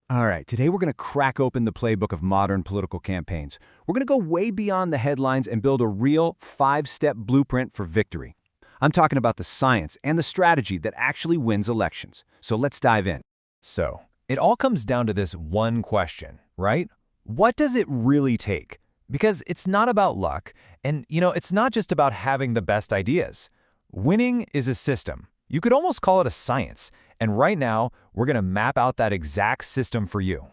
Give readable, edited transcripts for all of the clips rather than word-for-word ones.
All right, today we're going to crack open the playbook of modern political campaigns. We're going to go way beyond the headlines and build a real 5-step blueprint for victory. I'm talking about the science and the strategy that actually wins elections. So let's dive in. So, it all comes down to this one question, right? What does it really take? Because it's not about luck, and it's not just about having the best ideas. Winning is a system. You could almost call it a science. And right now, we're going to map out that exact system for you.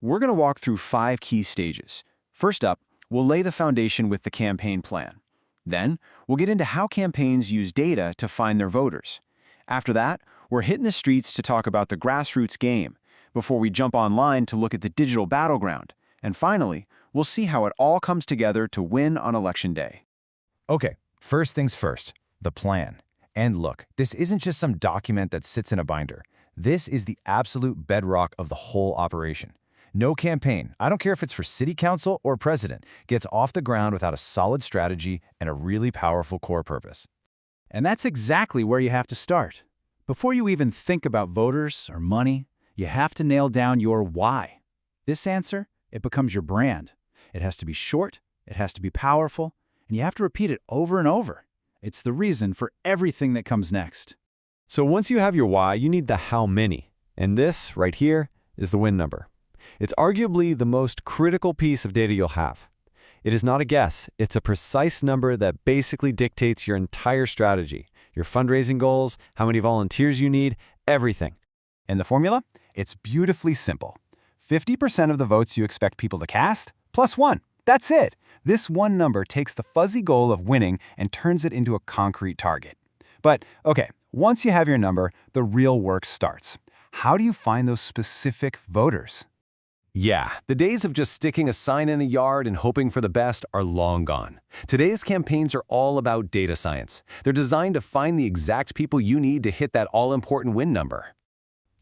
We're going to walk through 5 key stages. First up, we'll lay the foundation with the campaign plan. Then, we'll get into how campaigns use data to find their voters. After that, we're hitting the streets to talk about the grassroots game, before we jump online to look at the digital battleground. And finally, we'll see how it all comes together to win on Election Day. Okay, first things first, the plan. And look, this isn't just some document that sits in a binder. This is the absolute bedrock of the whole operation. No campaign, I don't care if it's for city council or president, gets off the ground without a solid strategy and a really powerful core purpose. And that's exactly where you have to start. Before you even think about voters or money, you have to nail down your why. This answer, it becomes your brand. It has to be short, it has to be powerful, and you have to repeat it over and over. It's the reason for everything that comes next. So once you have your why, you need the how many. And this, right here, is the win number. It's arguably the most critical piece of data you'll have. It is not a guess. It's a precise number that basically dictates your entire strategy, your fundraising goals, how many volunteers you need, everything. And the formula? It's beautifully simple. 50% of the votes you expect people to cast, plus 1. That's it. This one number takes the fuzzy goal of winning and turns it into a concrete target. But, okay, once you have your number, the real work starts. How do you find those specific voters? Yeah, the days of just sticking a sign in a yard and hoping for the best are long gone. Today's campaigns are all about data science. They're designed to find the exact people you need to hit that all-important win number.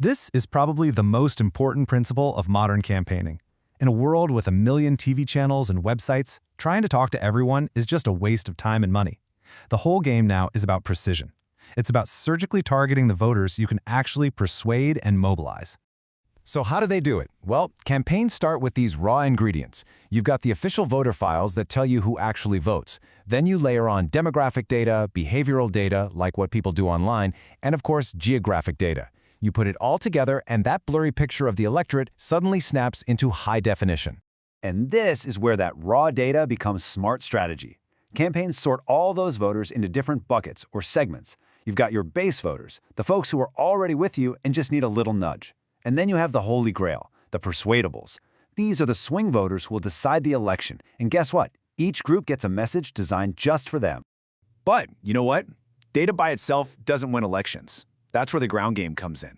This is probably the most important principle of modern campaigning. In a world with a million TV channels and websites, trying to talk to everyone is just a waste of time and money. The whole game now is about precision. It's about surgically targeting the voters you can actually persuade and mobilize. So how do they do it? Well, campaigns start with these raw ingredients. You've got the official voter files that tell you who actually votes. Then you layer on demographic data, behavioral data, like what people do online, and of course, geographic data. You put it all together, and that blurry picture of the electorate suddenly snaps into high definition. And this is where that raw data becomes smart strategy. Campaigns sort all those voters into different buckets or segments. You've got your base voters, the folks who are already with you and just need a little nudge. And then you have the holy grail, the persuadables. These are the swing voters who will decide the election. And guess what? Each group gets a message designed just for them. But, you know what? Data by itself doesn't win elections. That's where the ground game comes in.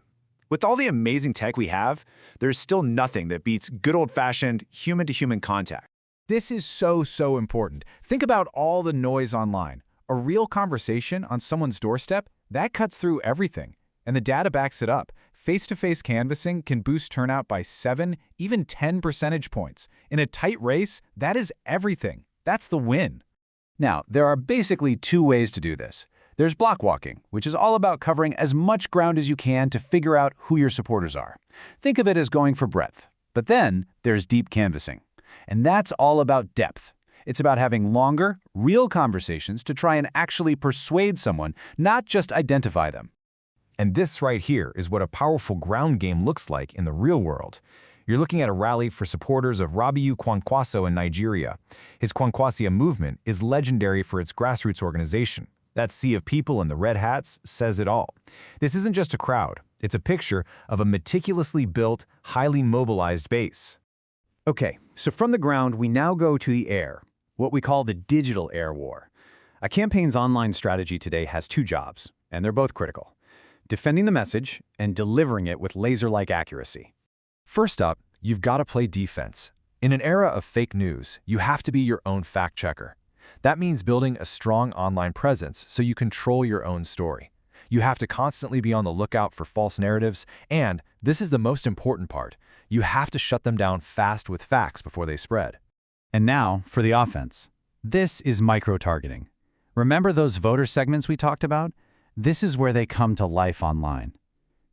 With all the amazing tech we have, there's still nothing that beats good old-fashioned human-to-human contact. This is so important. Think about all the noise online. A real conversation on someone's doorstep, that cuts through everything. And the data backs it up. Face-to-face canvassing can boost turnout by 7, even 10 percentage points. In a tight race, that is everything. That's the win. Now, there are basically 2 ways to do this. There's block walking, which is all about covering as much ground as you can to figure out who your supporters are. Think of it as going for breadth. But then there's deep canvassing. And that's all about depth. It's about having longer, real conversations to try and actually persuade someone, not just identify them. And this right here is what a powerful ground game looks like in the real world. You're looking at a rally for supporters of Rabiu Kwankwaso in Nigeria. His Kwankwasia movement is legendary for its grassroots organization. That sea of people in the red hats says it all. This isn't just a crowd. It's a picture of a meticulously built, highly mobilized base. Okay, so from the ground, we now go to the air, what we call the digital air war. A campaign's online strategy today has 2 jobs, and they're both critical: defending the message and delivering it with laser-like accuracy. First up, you've got to play defense. In an era of fake news, you have to be your own fact-checker. That means building a strong online presence so you control your own story. You have to constantly be on the lookout for false narratives, and this is the most important part, you have to shut them down fast with facts before they spread. And now for the offense. This is micro-targeting. Remember those voter segments we talked about? This is where they come to life online.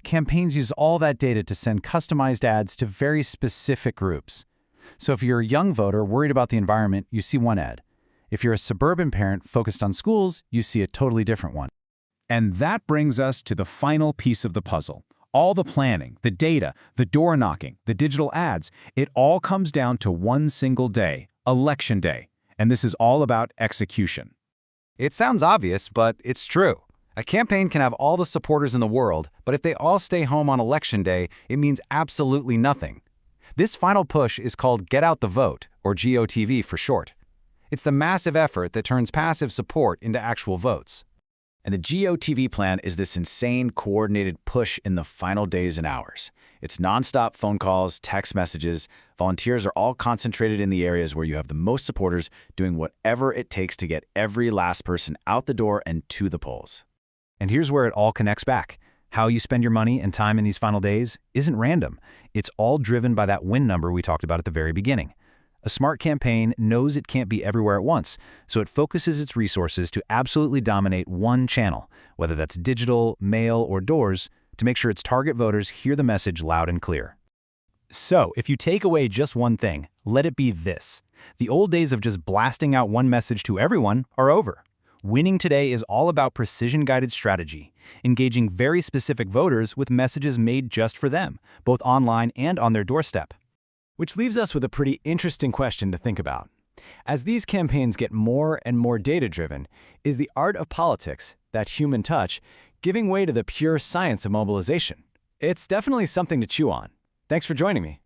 campaigns use all that data to send customized ads to very specific groups. So if you're a young voter worried about the environment, you see one ad. If you're a suburban parent focused on schools, you see a totally different one. And that brings us to the final piece of the puzzle. All the planning, the data, the door knocking, the digital ads, it all comes down to one single day, Election Day. And this is all about execution. It sounds obvious, but it's true. A campaign can have all the supporters in the world, but if they all stay home on Election Day, it means absolutely nothing. This final push is called Get Out the Vote, or GOTV for short. It's the massive effort that turns passive support into actual votes. And the GOTV plan is this insane coordinated push in the final days and hours. It's nonstop phone calls, text messages. Volunteers are all concentrated in the areas where you have the most supporters doing whatever it takes to get every last person out the door and to the polls. And here's where it all connects back. How you spend your money and time in these final days isn't random. It's all driven by that win number we talked about at the very beginning. A smart campaign knows it can't be everywhere at once, so it focuses its resources to absolutely dominate one channel, whether that's digital, mail, or doors, to make sure its target voters hear the message loud and clear. So, if you take away just one thing, let it be this. The old days of just blasting out one message to everyone are over. Winning today is all about precision-guided strategy, engaging very specific voters with messages made just for them, both online and on their doorstep. Which leaves us with a pretty interesting question to think about. As these campaigns get more and more data-driven, is the art of politics, that human touch, giving way to the pure science of mobilization? It's definitely something to chew on. Thanks for joining me.